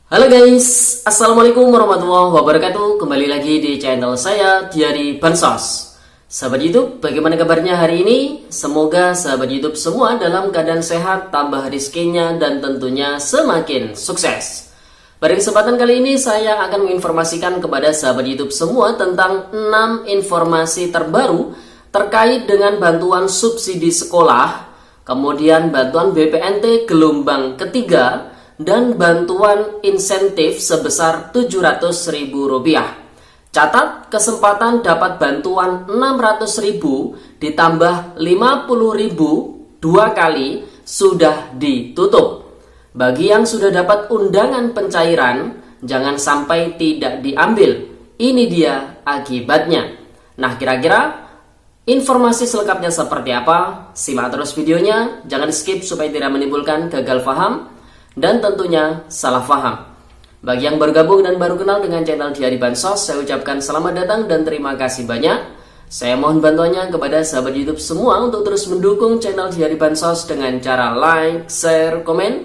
Halo guys, Assalamualaikum warahmatullahi wabarakatuh. Kembali lagi di channel saya, Diari Bansos. Sahabat YouTube, bagaimana kabarnya hari ini? Semoga sahabat YouTube semua dalam keadaan sehat, tambah rezekinya, dan tentunya semakin sukses. Pada kesempatan kali ini saya akan menginformasikan kepada sahabat YouTube semua tentang 6 informasi terbaru terkait dengan bantuan subsidi sekolah, kemudian bantuan BPNT gelombang ketiga, dan bantuan insentif sebesar Rp700.000. Catat, kesempatan dapat bantuan Rp600.000 ditambah Rp50.000 dua kali sudah ditutup. Bagi yang sudah dapat undangan pencairan, jangan sampai tidak diambil. Ini dia akibatnya. Nah, kira-kira informasi selengkapnya seperti apa? Simak terus videonya, jangan skip supaya tidak menimbulkan gagal paham dan tentunya salah paham. Bagi yang bergabung dan baru kenal dengan channel Diari Bansos, saya ucapkan selamat datang dan terima kasih banyak. Saya mohon bantuannya kepada sahabat YouTube semua untuk terus mendukung channel Diari Bansos dengan cara like, share, komen,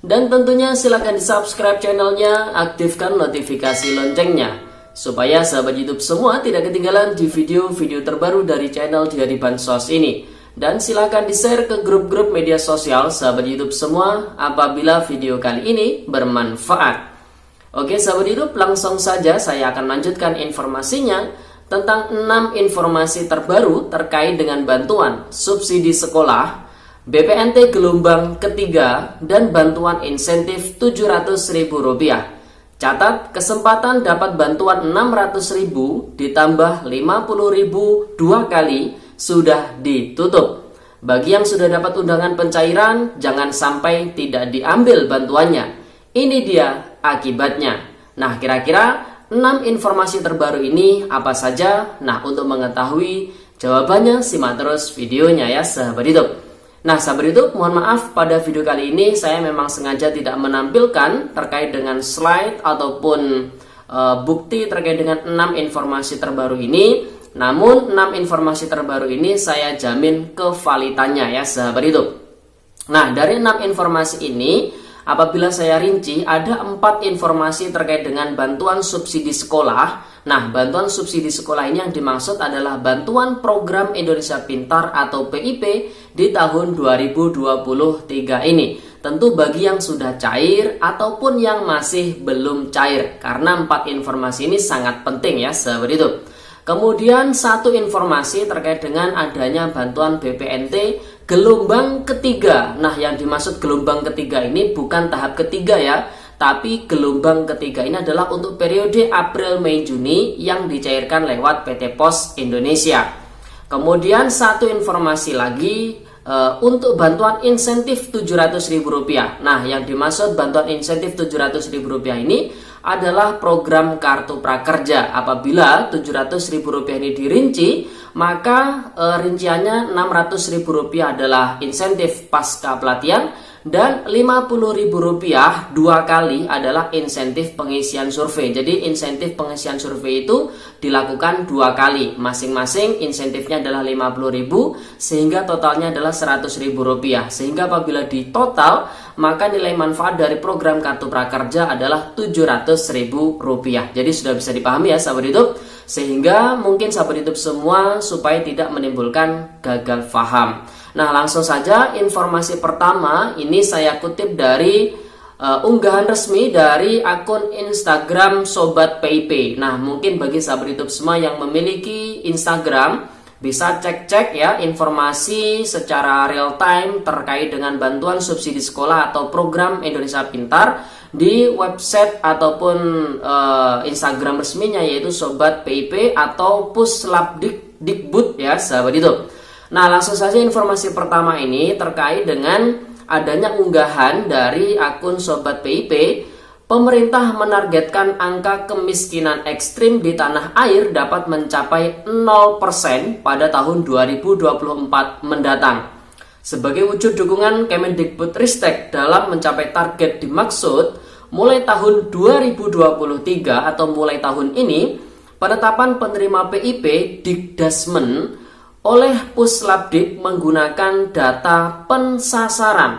dan tentunya silahkan di subscribe channelnya, aktifkan notifikasi loncengnya supaya sahabat YouTube semua tidak ketinggalan di video-video terbaru dari channel Diari Bansos ini. Dan silakan di-share ke grup-grup media sosial sahabat YouTube semua apabila video kali ini bermanfaat. Oke sahabat YouTube, langsung saja saya akan lanjutkan informasinya tentang 6 informasi terbaru terkait dengan bantuan subsidi sekolah, BPNT gelombang ketiga, dan bantuan insentif Rp700.000. Catat, kesempatan dapat bantuan Rp600.000 ditambah Rp50.000 dua kali sudah ditutup. Bagi yang sudah dapat undangan pencairan, jangan sampai tidak diambil bantuannya. Ini dia akibatnya. Nah, kira-kira 6 informasi terbaru ini apa saja? Nah, untuk mengetahui jawabannya, simak terus videonya ya sahabat YouTube. Nah, sahabat YouTube, mohon maaf pada video kali ini saya memang sengaja tidak menampilkan terkait dengan slide ataupun bukti terkait dengan 6 informasi terbaru ini. Namun 6 informasi terbaru ini saya jamin kevalitannya ya sahabat YouTube. Nah, dari 6 informasi ini apabila saya rinci ada 4 informasi terkait dengan bantuan subsidi sekolah. Nah, bantuan subsidi sekolah ini yang dimaksud adalah bantuan program Indonesia Pintar atau PIP di tahun 2023 ini. Tentu bagi yang sudah cair ataupun yang masih belum cair, karena 4 informasi ini sangat penting ya sahabat YouTube. Kemudian satu informasi terkait dengan adanya bantuan BPNT gelombang ketiga. Nah, yang dimaksud gelombang ketiga ini bukan tahap ketiga ya, tapi gelombang ketiga ini adalah untuk periode April, Mei, Juni yang dicairkan lewat PT Pos Indonesia. Kemudian satu informasi lagi untuk bantuan insentif Rp700.000. Nah, yang dimaksud bantuan insentif Rp700.000 ini adalah program kartu prakerja. Apabila Rp700.000 ini dirinci, maka rinciannya Rp600.000 adalah insentif pasca pelatihan dan Rp50.000 dua kali adalah insentif pengisian survei. Jadi insentif pengisian survei itu dilakukan dua kali, masing-masing insentifnya adalah Rp50.000 sehingga totalnya adalah Rp100.000. Sehingga apabila di total maka nilai manfaat dari program kartu prakerja adalah Rp700.000. Jadi sudah bisa dipahami ya sahabat YouTube, sehingga mungkin sahabat YouTube semua supaya tidak menimbulkan gagal paham. Nah, langsung saja informasi pertama ini saya kutip dari unggahan resmi dari akun Instagram Sobat PIP. Nah, mungkin bagi sahabat YouTube semua yang memiliki Instagram bisa cek-cek ya informasi secara real time terkait dengan bantuan subsidi sekolah atau program Indonesia Pintar di website ataupun Instagram resminya, yaitu Sobat PIP atau Puslapdikbud ya sahabat YouTube. Nah, langsung saja informasi pertama ini terkait dengan adanya unggahan dari akun Sobat PIP. Pemerintah menargetkan angka kemiskinan ekstrim di tanah air dapat mencapai 0% pada tahun 2024 mendatang. Sebagai wujud dukungan Kemendikbudristek dalam mencapai target dimaksud, mulai tahun 2023 atau mulai tahun ini, penetapan penerima PIP Dikdasmen oleh Puslapdik menggunakan data pensasaran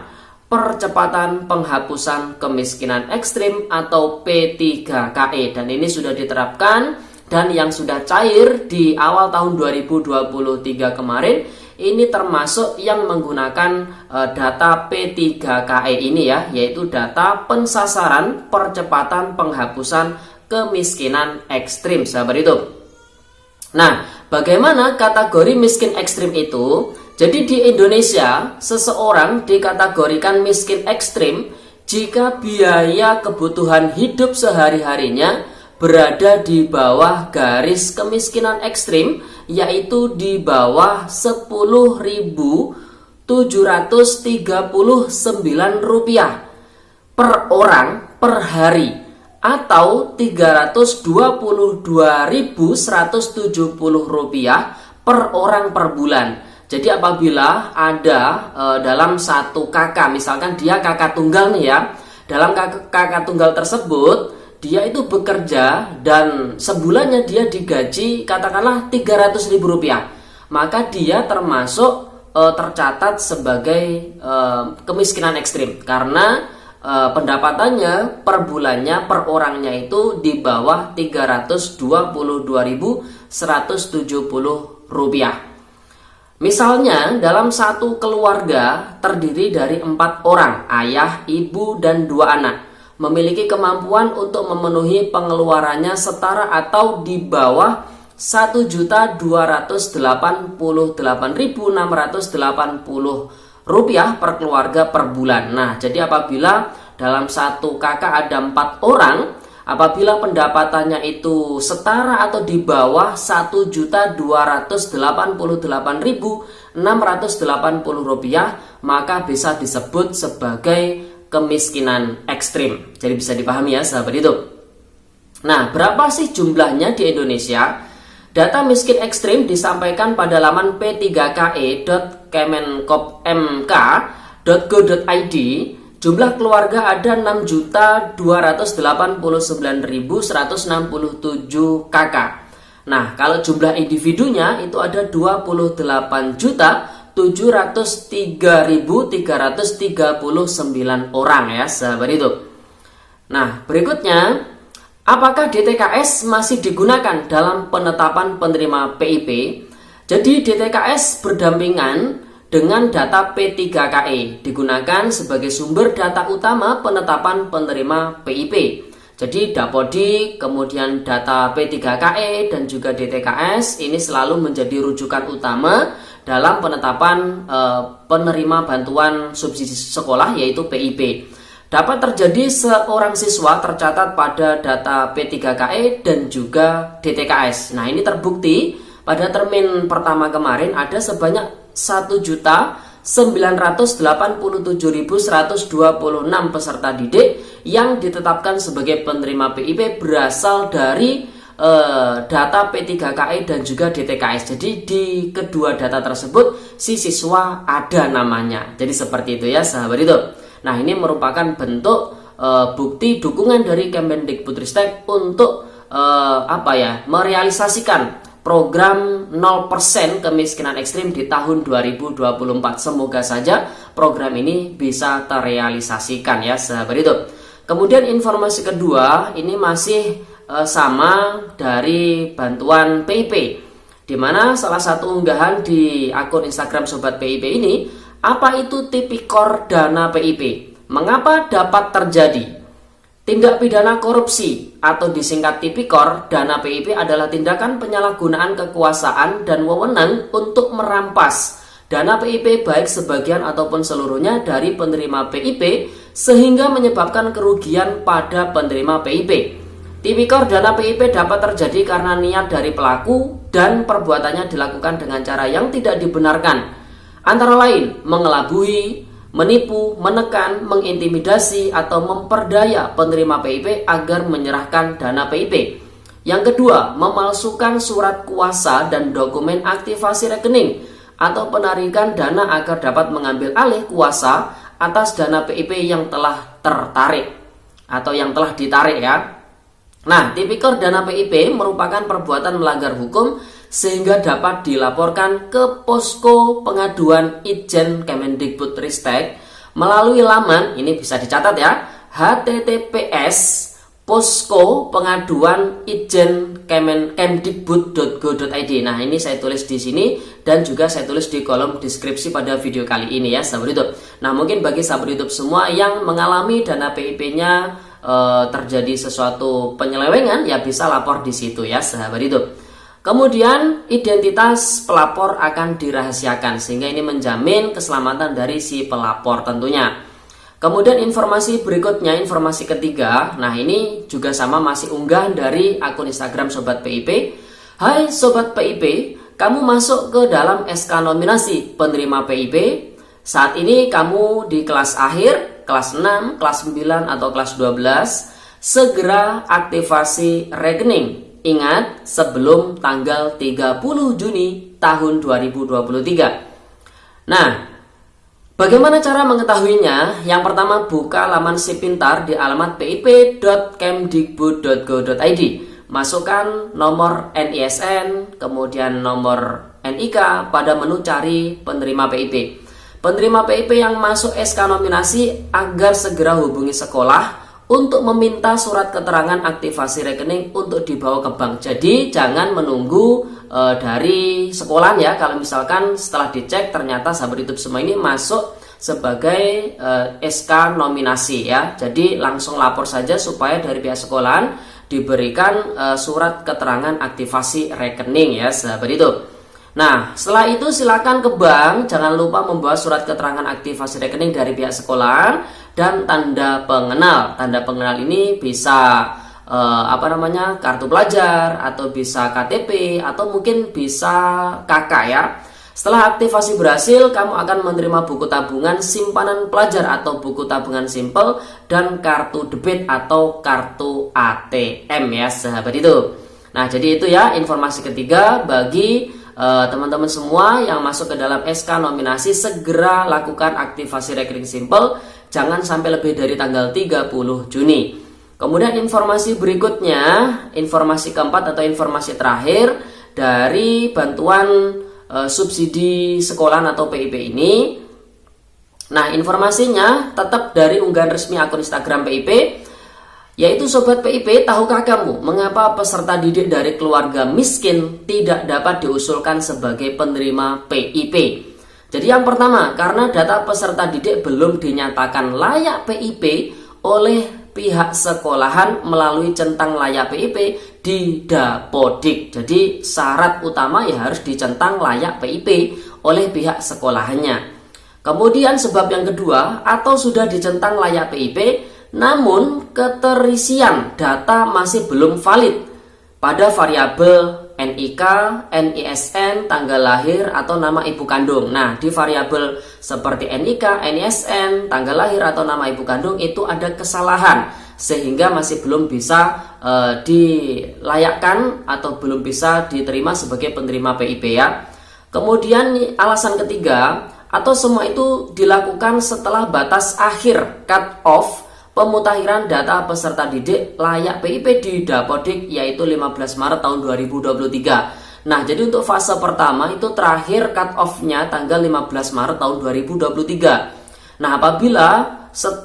Percepatan Penghapusan Kemiskinan Ekstrim atau P3KE, dan ini sudah diterapkan dan yang sudah cair di awal tahun 2023 kemarin ini termasuk yang menggunakan data P3KE ini ya, yaitu data pensasaran percepatan penghapusan kemiskinan ekstrim, sahabat YouTube. Nah, bagaimana kategori miskin ekstrim itu? Jadi di Indonesia, seseorang dikategorikan miskin ekstrim jika biaya kebutuhan hidup sehari-harinya berada di bawah garis kemiskinan ekstrim, yaitu di bawah Rp10.739 per orang per hari, atau Rp322.170 per orang per bulan. Jadi apabila ada dalam satu kakak, misalkan dia kakak tunggal nih ya, dalam kakak tunggal tersebut dia itu bekerja dan sebulannya dia digaji katakanlah Rp300.000, maka dia termasuk tercatat sebagai kemiskinan ekstrim karena pendapatannya per bulannya per orangnya itu di bawah Rp322.170. Misalnya dalam satu keluarga terdiri dari 4 orang, ayah, ibu, dan 2 anak, memiliki kemampuan untuk memenuhi pengeluarannya setara atau di bawah Rp1.288.680 per keluarga per bulan. Nah, jadi apabila dalam satu kakak ada 4 orang, apabila pendapatannya itu setara atau di bawah Rp1.288.680, maka bisa disebut sebagai kemiskinan ekstrim. Jadi bisa dipahami ya sahabat YouTube. Nah, berapa sih jumlahnya di Indonesia? Data miskin ekstrim disampaikan pada laman p3ke.kemenkopmk.go.id. Jumlah keluarga ada 6.289.167 kakak. Nah, kalau jumlah individunya itu ada 28.703.339 orang ya sahabat itu. Nah, berikutnya, apakah DTKS masih digunakan dalam penetapan penerima PIP? Jadi DTKS berdampingan dengan data P3KE, digunakan sebagai sumber data utama penetapan penerima PIP. Jadi Dapodik, kemudian data P3KE dan juga DTKS ini selalu menjadi rujukan utama dalam penetapan penerima bantuan subsidi sekolah yaitu PIP. Dapat terjadi seorang siswa tercatat pada data P3KE dan juga DTKS. Nah, ini terbukti pada termin pertama kemarin ada sebanyak 1.987.126 peserta didik yang ditetapkan sebagai penerima PIP berasal dari data P3KE dan juga DTKS. Jadi di kedua data tersebut si siswa ada namanya. Jadi seperti itu ya sahabat itu. Nah, ini merupakan bentuk bukti dukungan dari Kemendikbudristek untuk merealisasikan program 0% kemiskinan ekstrim di tahun 2024. Semoga saja program ini bisa terrealisasikan ya sahabat itu. Kemudian informasi kedua ini masih sama dari bantuan PIP, di mana salah satu unggahan di akun Instagram Sobat PIP ini, apa itu tipikor dana PIP? Mengapa dapat terjadi? Tindak pidana korupsi atau disingkat tipikor dana PIP adalah tindakan penyalahgunaan kekuasaan dan wewenang untuk merampas dana PIP baik sebagian ataupun seluruhnya dari penerima PIP sehingga menyebabkan kerugian pada penerima PIP. Tipikor dana PIP dapat terjadi karena niat dari pelaku dan perbuatannya dilakukan dengan cara yang tidak dibenarkan, antara lain mengelabui, menipu, menekan, mengintimidasi, atau memperdaya penerima PIP agar menyerahkan dana PIP. Yang kedua, memalsukan surat kuasa dan dokumen aktivasi rekening atau penarikan dana agar dapat mengambil alih kuasa atas dana PIP yang telah tertarik atau yang telah ditarik ya. Nah, tipikor dana PIP merupakan perbuatan melanggar hukum sehingga dapat dilaporkan ke posko pengaduan Itjen Kemendikbudristek melalui laman, ini bisa dicatat ya, https posko pengaduan ijen kemdikbud.go.id. Nah, ini saya tulis di sini dan juga saya tulis di kolom deskripsi pada video kali ini ya, sahabat YouTube. Nah, mungkin bagi sahabat YouTube semua yang mengalami dana PIP-nya terjadi sesuatu penyelewengan, ya bisa lapor di situ ya, sahabat YouTube. Kemudian identitas pelapor akan dirahasiakan sehingga ini menjamin keselamatan dari si pelapor tentunya. Kemudian informasi berikutnya, informasi ketiga. Nah, ini juga sama, masih unggahan dari akun Instagram Sobat PIP. Hai Sobat PIP, kamu masuk ke dalam SK nominasi penerima PIP. Saat ini kamu di kelas akhir, kelas 6, kelas 9, atau kelas 12. Segera aktivasi rekening. Ingat, sebelum tanggal 30 Juni tahun 2023. Nah, bagaimana cara mengetahuinya? Yang pertama, buka laman Si Pintar di alamat pip.kemdikbud.go.id. Masukkan nomor NISN, kemudian nomor NIK pada menu cari penerima PIP. Penerima PIP yang masuk SK nominasi agar segera hubungi sekolah untuk meminta surat keterangan aktivasi rekening untuk dibawa ke bank. Jadi jangan menunggu dari sekolahan ya. Kalau misalkan setelah dicek ternyata sahabat YouTube semua ini masuk sebagai SK nominasi ya. Jadi langsung lapor saja supaya dari pihak sekolahan diberikan surat keterangan aktivasi rekening ya, sahabat YouTube. Nah, setelah itu silakan ke bank. Jangan lupa membawa surat keterangan aktivasi rekening dari pihak sekolahan dan tanda pengenal. Tanda pengenal ini bisa kartu pelajar, atau bisa KTP, atau mungkin bisa KK ya. Setelah aktivasi berhasil, kamu akan menerima buku tabungan simpanan pelajar atau buku tabungan simpel dan kartu debit atau kartu ATM ya, sahabat itu. Nah, jadi itu ya informasi ketiga bagi teman-teman semua yang masuk ke dalam SK nominasi. Segera lakukan aktivasi rekening simpel, jangan sampai lebih dari tanggal 30 Juni. Kemudian informasi berikutnya, informasi keempat atau informasi terakhir dari bantuan subsidi sekolahan atau PIP ini. Nah, informasinya tetap dari unggahan resmi akun Instagram PIP, yaitu Sobat PIP, tahukah kamu mengapa peserta didik dari keluarga miskin tidak dapat diusulkan sebagai penerima PIP? Jadi yang pertama, karena data peserta didik belum dinyatakan layak PIP oleh pihak sekolahan melalui centang layak PIP di Dapodik. Jadi syarat utama ya harus dicentang layak PIP oleh pihak sekolahannya. Kemudian sebab yang kedua, atau sudah dicentang layak PIP namun keterisian data masih belum valid pada variabel NIK, NISN, tanggal lahir, atau nama ibu kandung. Nah, di variabel seperti NIK, NISN, tanggal lahir, atau nama ibu kandung itu ada kesalahan sehingga masih belum bisa dilayakkan atau belum bisa diterima sebagai penerima PIP ya. Kemudian alasan ketiga, atau semua itu dilakukan setelah batas akhir cut off pemutakhiran data peserta didik layak PIP di Dapodik, yaitu 15 Maret tahun 2023. Nah, jadi untuk fase pertama itu terakhir cut off-nya tanggal 15 Maret tahun 2023. Nah, apabila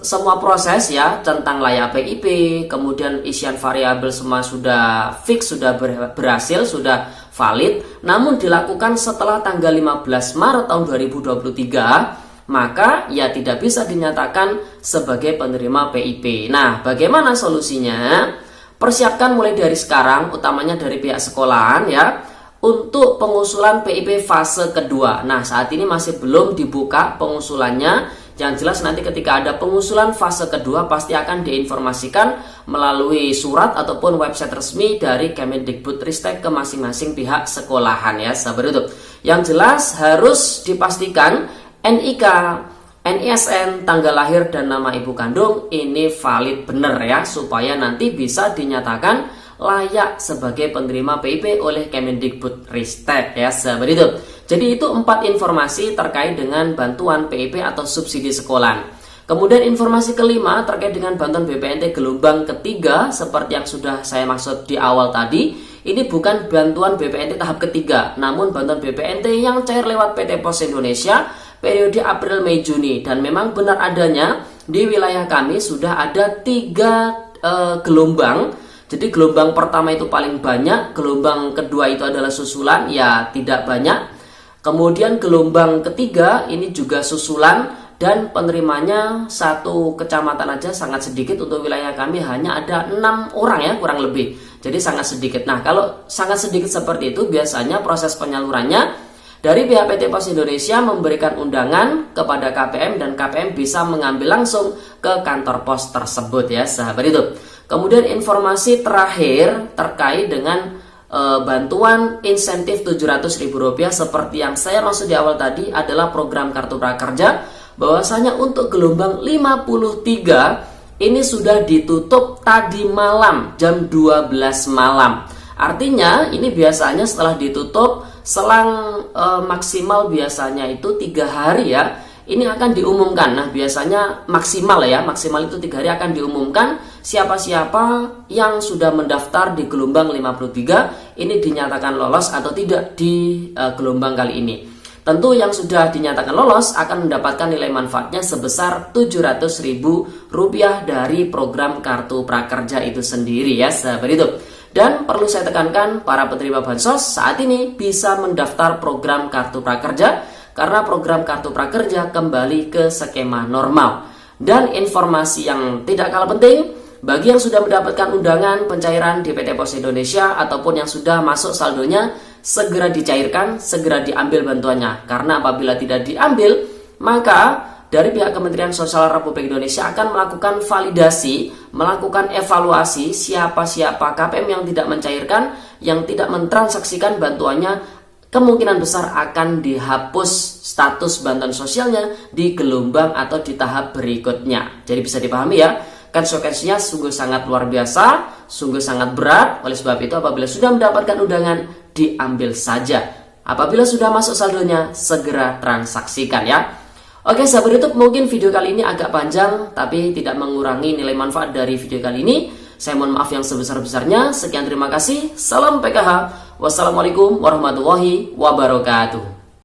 semua proses ya tentang layak PIP, kemudian isian variabel semua sudah fix, sudah berhasil, sudah valid, namun dilakukan setelah tanggal 15 Maret tahun 2023, maka ya tidak bisa dinyatakan sebagai penerima PIP. Nah, bagaimana solusinya? Persiapkan mulai dari sekarang, utamanya dari pihak sekolahan ya, untuk pengusulan PIP fase kedua. Nah, saat ini masih belum dibuka pengusulannya. Yang jelas nanti ketika ada pengusulan fase kedua pasti akan diinformasikan melalui surat ataupun website resmi dari Kemendikbudristek ke masing-masing pihak sekolahan ya, sahabat YouTube. Yang jelas harus dipastikan NIK, NISN, tanggal lahir, dan nama ibu kandung ini valid benar ya, supaya nanti bisa dinyatakan layak sebagai penerima PIP oleh Kemendikbudristek ya, sahabat itu. Jadi itu 4 informasi terkait dengan bantuan PIP atau subsidi sekolah. Kemudian informasi kelima terkait dengan bantuan BPNT gelombang ketiga, seperti yang sudah saya maksud di awal tadi. Ini bukan bantuan BPNT tahap ketiga, namun bantuan BPNT yang cair lewat PT Pos Indonesia periode April, Mei, Juni. Dan memang benar adanya di wilayah kami sudah ada 3 gelombang. Jadi gelombang pertama itu paling banyak, gelombang kedua itu adalah susulan, ya tidak banyak. Kemudian gelombang ketiga ini juga susulan dan penerimanya satu kecamatan aja sangat sedikit. Untuk wilayah kami hanya ada 6 orang ya kurang lebih. Jadi sangat sedikit. Nah, kalau sangat sedikit seperti itu biasanya proses penyalurannya dari pihak PT Pos Indonesia memberikan undangan kepada KPM dan KPM bisa mengambil langsung ke kantor pos tersebut ya sahabat itu. Kemudian informasi terakhir terkait dengan bantuan insentif Rp700.000 seperti yang saya maksud di awal tadi adalah program Kartu Prakerja, bahwasanya untuk gelombang 53 ini sudah ditutup tadi malam jam 12 malam. Artinya ini biasanya setelah ditutup selang maksimal biasanya itu 3 hari ya, ini akan diumumkan. Nah biasanya maksimal ya, maksimal itu 3 hari akan diumumkan siapa-siapa yang sudah mendaftar di gelombang 53 ini dinyatakan lolos atau tidak di gelombang kali ini. Tentu yang sudah dinyatakan lolos akan mendapatkan nilai manfaatnya sebesar Rp700.000 dari program Kartu Prakerja itu sendiri ya sahabat itu. Dan perlu saya tekankan, para penerima bansos saat ini bisa mendaftar program Kartu Prakerja karena program Kartu Prakerja kembali ke skema normal. Dan informasi yang tidak kalah penting, bagi yang sudah mendapatkan undangan pencairan di PT Pos Indonesia ataupun yang sudah masuk saldonya, segera dicairkan, segera diambil bantuannya. Karena apabila tidak diambil, maka dari pihak Kementerian Sosial Republik Indonesia akan melakukan validasi, melakukan evaluasi siapa-siapa KPM yang tidak mencairkan, yang tidak mentransaksikan bantuannya, kemungkinan besar akan dihapus status bantuan sosialnya di gelombang atau di tahap berikutnya. Jadi bisa dipahami ya, konsekuensinya sungguh sangat luar biasa, sungguh sangat berat. Oleh sebab itu apabila sudah mendapatkan undangan, diambil saja. Apabila sudah masuk saldonya, segera transaksikan ya. Oke sahabat YouTube, mungkin video kali ini agak panjang, tapi tidak mengurangi nilai manfaat dari video kali ini. Saya mohon maaf yang sebesar-besarnya. Sekian, terima kasih. Salam PKH. Wassalamualaikum warahmatullahi wabarakatuh.